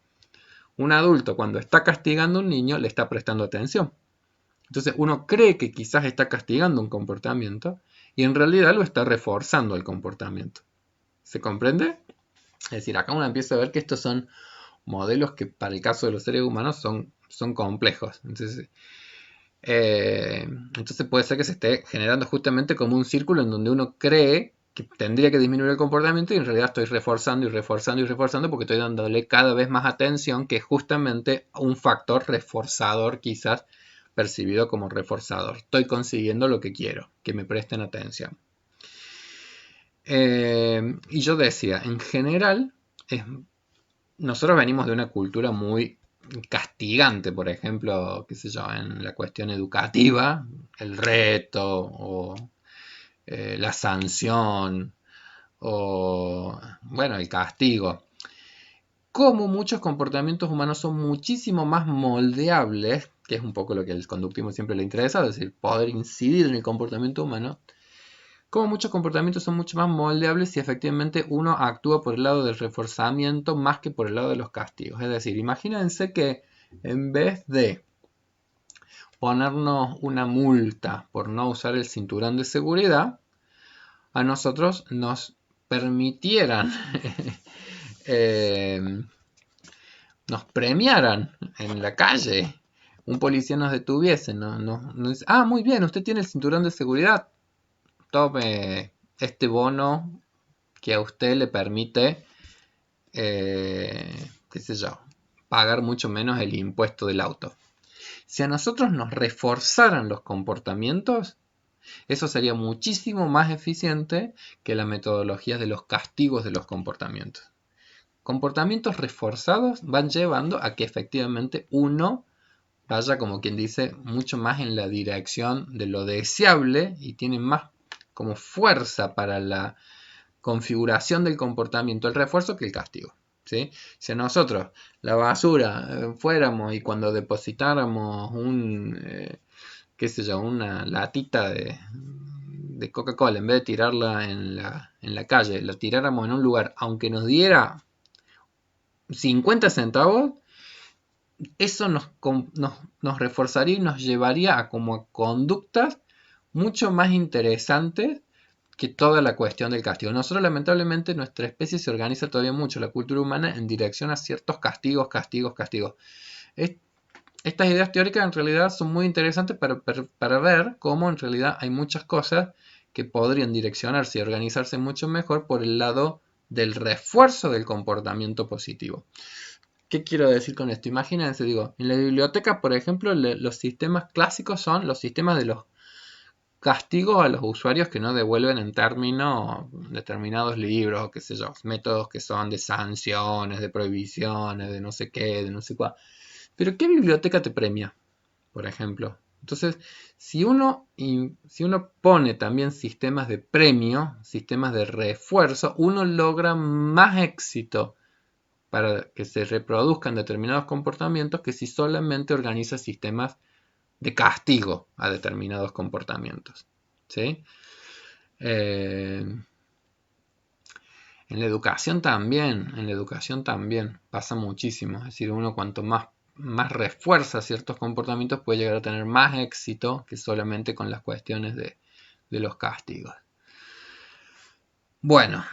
un adulto cuando está castigando a un niño le está prestando atención. Entonces uno cree que quizás está castigando un comportamiento y en realidad lo está reforzando el comportamiento. ¿Se comprende? Es decir, acá uno empieza a ver que estos son modelos que para el caso de los seres humanos son complejos. Entonces puede ser que se esté generando justamente como un círculo en donde uno cree que tendría que disminuir el comportamiento y en realidad estoy reforzando y reforzando y reforzando porque estoy dándole cada vez más atención, que es justamente un factor reforzador, quizás percibido como reforzador. Estoy consiguiendo lo que quiero, que me presten atención. Y yo decía, en general, nosotros venimos de una cultura muy castigante, por ejemplo, qué sé yo, en la cuestión educativa, el reto la sanción o, bueno, el castigo. Como muchos comportamientos humanos son muchísimo más moldeables, que es un poco lo que al conductismo siempre le interesa, es decir, poder incidir en el comportamiento humano, como muchos comportamientos son mucho más moldeables si efectivamente uno actúa por el lado del reforzamiento más que por el lado de los castigos. Es decir, imagínense que en vez de ponernos una multa por no usar el cinturón de seguridad, a nosotros nos permitieran nos premiaran en la calle, un policía nos detuviese, nos dice, ah, muy bien, usted tiene el cinturón de seguridad, tome este bono que a usted le permite, qué sé yo, pagar mucho menos el impuesto del auto. Si a nosotros nos reforzaran los comportamientos, eso sería muchísimo más eficiente que las metodologías de los castigos de los comportamientos. Comportamientos reforzados van llevando a que efectivamente uno vaya, como quien dice, mucho más en la dirección de lo deseable y tiene más como fuerza para la configuración del comportamiento, el refuerzo, que el castigo. ¿Sí? Si a nosotros la basura fuéramos y cuando depositáramos qué sé yo, una latita de Coca-Cola, en vez de tirarla en la calle, la tiráramos en un lugar, aunque nos diera 50 centavos, eso nos reforzaría y nos llevaría a como conductas mucho más interesantes que toda la cuestión del castigo. Nosotros, lamentablemente, nuestra especie se organiza todavía mucho, la cultura humana, en dirección a ciertos castigos. Estas ideas teóricas en realidad son muy interesantes para ver cómo en realidad hay muchas cosas que podrían direccionarse y organizarse mucho mejor por el lado del refuerzo del comportamiento positivo. ¿Qué quiero decir con esto? Imagínense, digo, en la biblioteca, por ejemplo, los sistemas clásicos son los sistemas de los castigos a los usuarios que no devuelven en términos determinados libros, o qué sé yo, métodos que son de sanciones, de prohibiciones, de no sé qué, de no sé cuál. Pero ¿qué biblioteca te premia, por ejemplo? Entonces, si uno pone también sistemas de premio, sistemas de refuerzo, uno logra más éxito para que se reproduzcan determinados comportamientos que si solamente organiza sistemas de castigo a determinados comportamientos. ¿Sí? En la educación también pasa muchísimo. Es decir, uno cuanto más refuerza ciertos comportamientos puede llegar a tener más éxito que solamente con las cuestiones de los castigos. Bueno,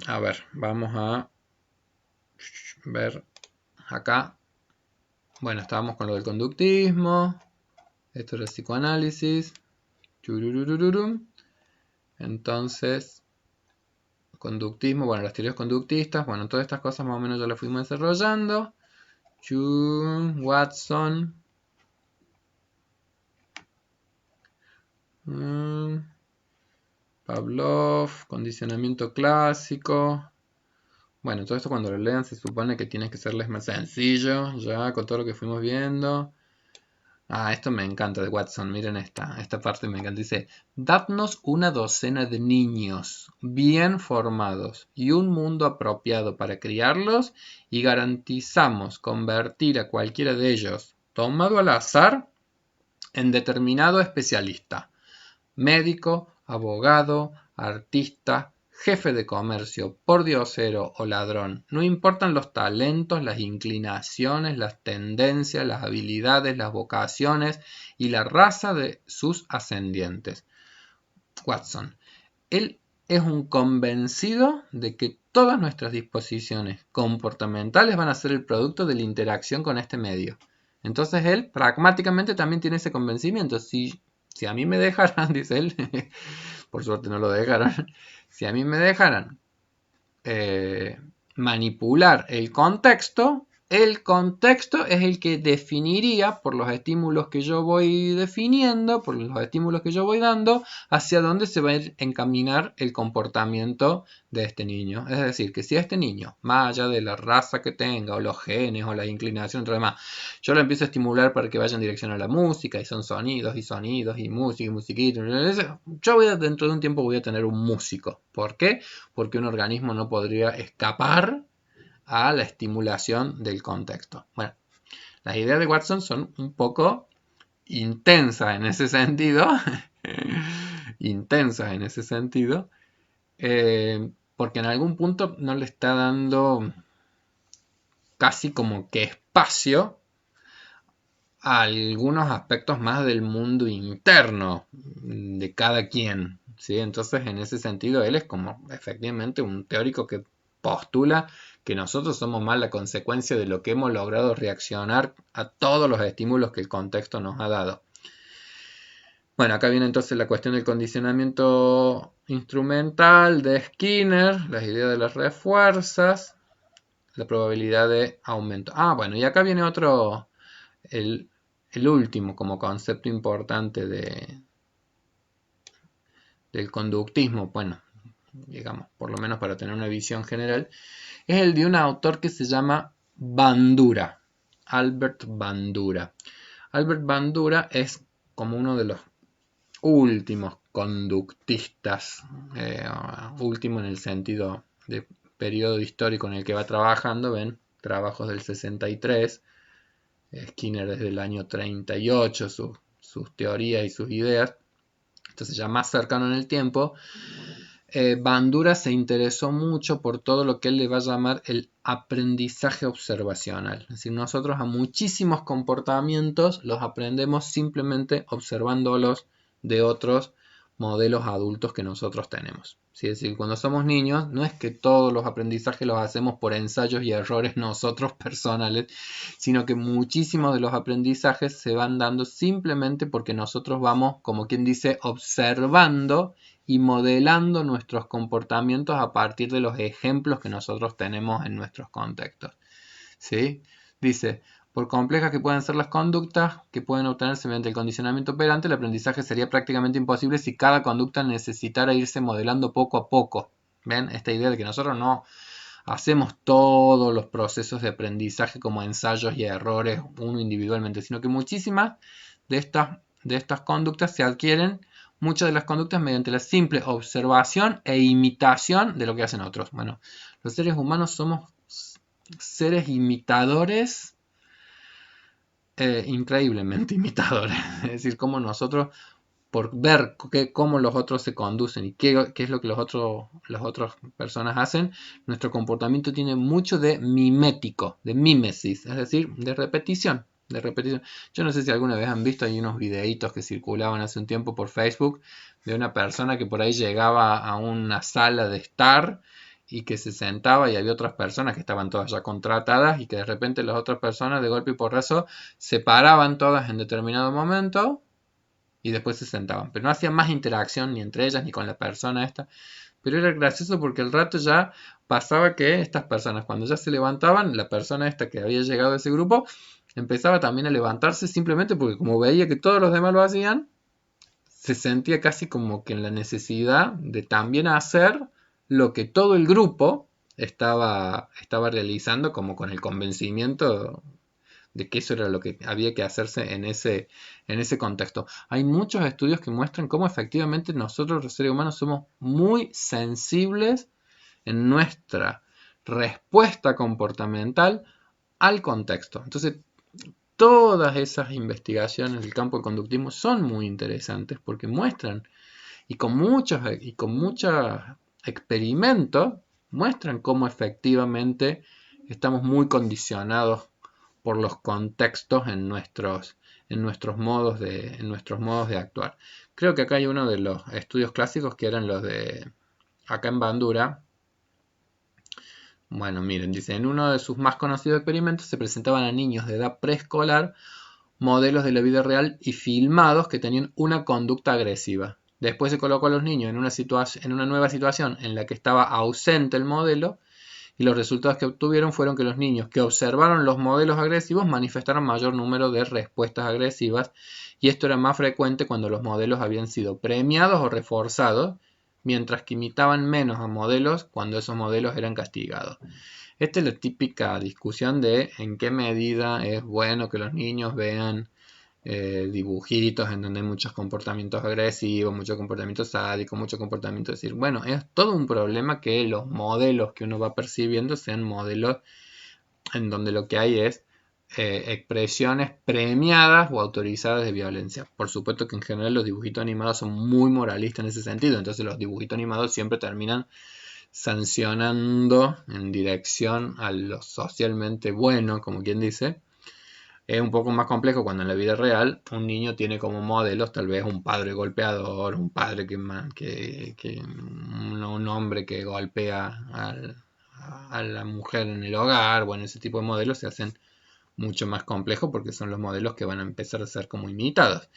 a ver, vamos a ver acá. Bueno, estábamos con lo del conductismo. Esto era el psicoanálisis. Entonces, conductismo, bueno, las teorías conductistas, bueno, todas estas cosas más o menos ya las fuimos desarrollando. Watson. Pavlov, condicionamiento clásico. Bueno, todo esto cuando lo lean se supone que tiene que serles más sencillo, ya con todo lo que fuimos viendo. Ah, esto me encanta de Watson, miren esta parte me encanta. Dice, dadnos una docena de niños bien formados y un mundo apropiado para criarlos y garantizamos convertir a cualquiera de ellos, tomado al azar, en determinado especialista. Médico, abogado, artista, jefe de comercio, pordiosero o ladrón. No importan los talentos, las inclinaciones, las tendencias, las habilidades, las vocaciones y la raza de sus ascendientes. Watson. Él es un convencido de que todas nuestras disposiciones comportamentales van a ser el producto de la interacción con este medio. Entonces él pragmáticamente también tiene ese convencimiento. Si a mí me dejaran, dice él, por suerte no lo dejaron, si a mí me dejaran manipular el contexto, el contexto es el que definiría, por los estímulos que yo voy definiendo, por los estímulos que yo voy dando, hacia dónde se va a encaminar el comportamiento de este niño. Es decir, que si este niño, más allá de la raza que tenga, o los genes, o la inclinación, todo lo demás, yo lo empiezo a estimular para que vaya en dirección a la música, y son sonidos, y música, y musiquita, yo dentro de un tiempo voy a tener un músico. ¿Por qué? Porque un organismo no podría escapar a la estimulación del contexto. Bueno, las ideas de Watson son un poco intensas en ese sentido, porque en algún punto no le está dando casi como que espacio a algunos aspectos más del mundo interno de cada quien, ¿sí? Entonces, en ese sentido, él es como efectivamente un teórico que postula que nosotros somos más la consecuencia de lo que hemos logrado reaccionar a todos los estímulos que el contexto nos ha dado. Bueno, acá viene entonces la cuestión del condicionamiento instrumental de Skinner, las ideas de las refuerzas, la probabilidad de aumento. Ah, bueno, y acá viene otro, el último como concepto importante del conductismo, bueno, digamos, por lo menos para tener una visión general, es el de un autor que se llama Bandura, Albert Bandura. Albert Bandura es como uno de los últimos conductistas, último en el sentido de periodo histórico en el que va trabajando, ven, trabajos del 63, Skinner desde el año 38, sus teorías y sus ideas, entonces ya más cercano en el tiempo. Bandura se interesó mucho por todo lo que él le va a llamar el aprendizaje observacional. Es decir, nosotros a muchísimos comportamientos los aprendemos simplemente observándolos de otros modelos adultos que nosotros tenemos. ¿Sí? Es decir, cuando somos niños, no es que todos los aprendizajes los hacemos por ensayos y errores nosotros personales, sino que muchísimos de los aprendizajes se van dando simplemente porque nosotros vamos, como quien dice, observando y modelando nuestros comportamientos a partir de los ejemplos que nosotros tenemos en nuestros contextos. ¿Sí? Dice, por complejas que puedan ser las conductas que pueden obtenerse mediante el condicionamiento operante, el aprendizaje sería prácticamente imposible si cada conducta necesitara irse modelando poco a poco. ¿Ven? Esta idea de que nosotros no hacemos todos los procesos de aprendizaje como ensayos y errores uno individualmente, sino que muchísimas de estas conductas se adquieren, muchas de las conductas mediante la simple observación e imitación de lo que hacen otros. Bueno, los seres humanos somos seres imitadores, increíblemente imitadores. Es decir, como nosotros, por ver cómo los otros se conducen y qué es lo que las otras personas hacen, nuestro comportamiento tiene mucho de mimético, de mímesis, es decir, de repetición. Yo no sé si alguna vez han visto, hay unos videitos que circulaban hace un tiempo por Facebook de una persona que por ahí llegaba a una sala de estar y que se sentaba y había otras personas que estaban todas ya contratadas y que de repente las otras personas de golpe y porrazo se paraban todas en determinado momento y después se sentaban. Pero no hacían más interacción ni entre ellas ni con la persona esta. Pero era gracioso porque el rato ya pasaba que estas personas, cuando ya se levantaban, la persona esta que había llegado a ese grupo, empezaba también a levantarse simplemente porque como veía que todos los demás lo hacían, se sentía casi como que en la necesidad de también hacer lo que todo el grupo estaba realizando, como con el convencimiento de que eso era lo que había que hacerse en ese contexto. Hay muchos estudios que muestran cómo efectivamente nosotros los seres humanos somos muy sensibles en nuestra respuesta comportamental al contexto. Entonces, todas esas investigaciones del campo del conductismo son muy interesantes porque muestran, y con muchos experimentos, muestran cómo efectivamente estamos muy condicionados por los contextos en nuestros modos de actuar. Creo que acá hay uno de los estudios clásicos que eran los de acá en Bandura. Bueno, miren, dice, en uno de sus más conocidos experimentos se presentaban a niños de edad preescolar modelos de la vida real y filmados que tenían una conducta agresiva. Después se colocó a los niños en una nueva situación en la que estaba ausente el modelo y los resultados que obtuvieron fueron que los niños que observaron los modelos agresivos manifestaron mayor número de respuestas agresivas, y esto era más frecuente cuando los modelos habían sido premiados o reforzados, mientras que imitaban menos a modelos cuando esos modelos eran castigados. Esta es la típica discusión de en qué medida es bueno que los niños vean dibujitos en donde hay muchos comportamientos agresivos, mucho comportamiento sádico, mucho comportamiento, es decir, bueno, es todo un problema que los modelos que uno va percibiendo sean modelos en donde lo que hay es expresiones premiadas o autorizadas de violencia. Por supuesto que en general los dibujitos animados son muy moralistas en ese sentido, entonces los dibujitos animados siempre terminan sancionando en dirección a lo socialmente bueno, como quien dice. Es un poco más complejo cuando en la vida real un niño tiene como modelos tal vez un padre golpeador, un padre un hombre que golpea a la mujer en el hogar. Bueno, ese tipo de modelos se hacen mucho más complejos porque son los modelos que van a empezar a ser como imitados.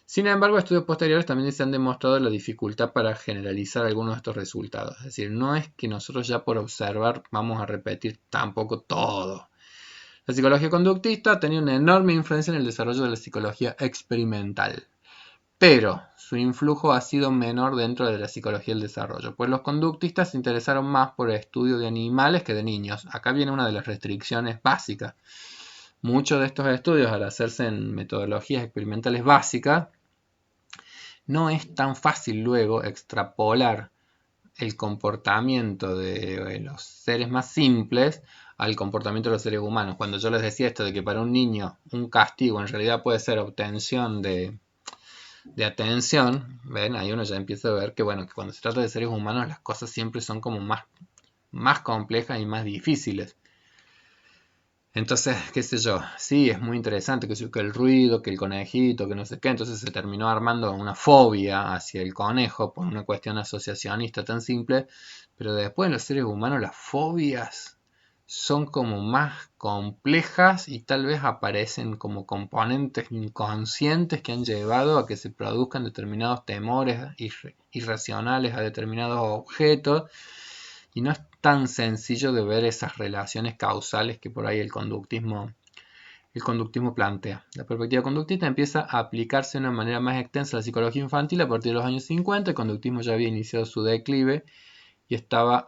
Sin embargo, estudios posteriores también se han demostrado la dificultad para generalizar algunos de estos resultados. Es decir, no es que nosotros ya por observar vamos a repetir tampoco todo. La psicología conductista ha tenido una enorme influencia en el desarrollo de la psicología experimental, pero su influjo ha sido menor dentro de la psicología del desarrollo, pues los conductistas se interesaron más por el estudio de animales que de niños. Acá viene una de las restricciones básicas. Muchos de estos estudios, al hacerse en metodologías experimentales básicas, no es tan fácil luego extrapolar el comportamiento de los seres más simples al comportamiento de los seres humanos. Cuando yo les decía esto de que para un niño un castigo en realidad puede ser obtención de atención, ven, ahí uno ya empieza a ver que bueno, que cuando se trata de seres humanos las cosas siempre son como más complejas y más difíciles. Entonces, qué sé yo, sí, es muy interesante que el ruido, que el conejito, que no sé qué, entonces se terminó armando una fobia hacia el conejo por una cuestión asociacionista tan simple, pero después en los seres humanos las fobias son como más complejas y tal vez aparecen como componentes inconscientes que han llevado a que se produzcan determinados temores irracionales a determinados objetos, y no es tan sencillo de ver esas relaciones causales que por ahí el conductismo plantea. La perspectiva conductista empieza a aplicarse de una manera más extensa a la psicología infantil a partir de los años 50. El conductismo ya había iniciado su declive y estaba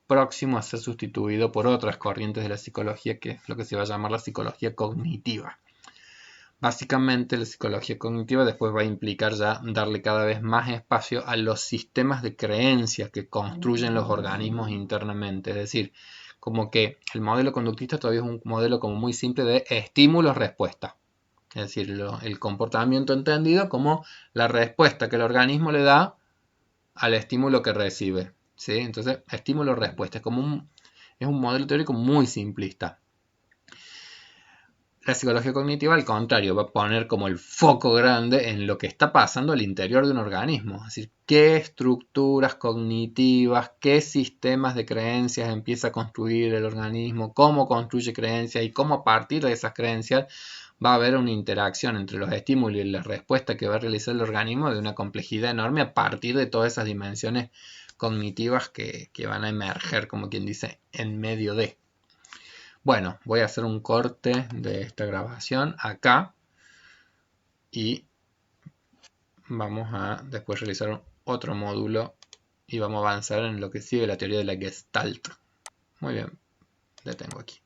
próximo a ser sustituido por otras corrientes de la psicología, que es lo que se va a llamar la psicología cognitiva. Básicamente la psicología cognitiva después va a implicar ya darle cada vez más espacio a los sistemas de creencias que construyen los organismos internamente. Es decir, como que el modelo conductista todavía es un modelo como muy simple de estímulos-respuesta. Es decir, el comportamiento entendido como la respuesta que el organismo le da al estímulo que recibe. ¿Sí? Entonces, estímulo-respuesta. Es un modelo teórico muy simplista. La psicología cognitiva, al contrario, va a poner como el foco grande en lo que está pasando al interior de un organismo. Es decir, qué estructuras cognitivas, qué sistemas de creencias empieza a construir el organismo, cómo construye creencias y cómo a partir de esas creencias va a haber una interacción entre los estímulos y la respuesta que va a realizar el organismo de una complejidad enorme a partir de todas esas dimensiones cognitivas que van a emerger, como quien dice, en medio de. Bueno, voy a hacer un corte de esta grabación acá y vamos a después realizar otro módulo y vamos a avanzar en lo que sigue la teoría de la Gestalt. Muy bien, detengo aquí.